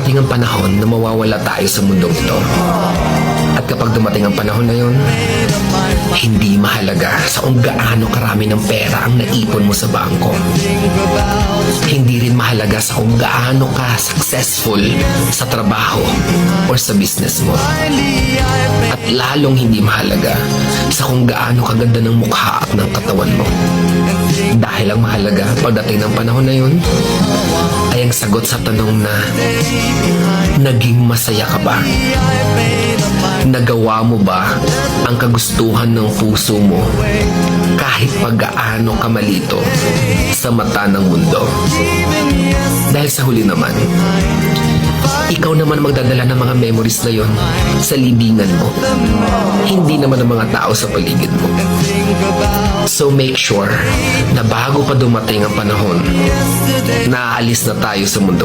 Darating ang panahon na mawawala tayo sa mundong ito. At kapag dumating ang panahon na yun, hindi mahalaga sa kung gaano karami ng pera ang naipon mo sa bangko. Hindi rin mahalaga sa kung gaano ka successful sa trabaho or sa business mo. At lalong hindi mahalaga sa kung gaano kaganda ng mukha at ng katawan mo. Dahil ang mahalaga pagdating ng panahon na yun ay ang sagot sa tanong na naging masaya ka ba? Nagawa mo ba ang kagustuhan ng puso mo kahit pag-gaano ka malito sa mata ng mundo? Dahil sa huli naman, ikaw naman magdadala ng mga memories na yon sa libingan mo. Hindi naman ang mga tao sa paligid mo. So make sure na bago pa dumating ang panahon na aalis na tayo sa mundo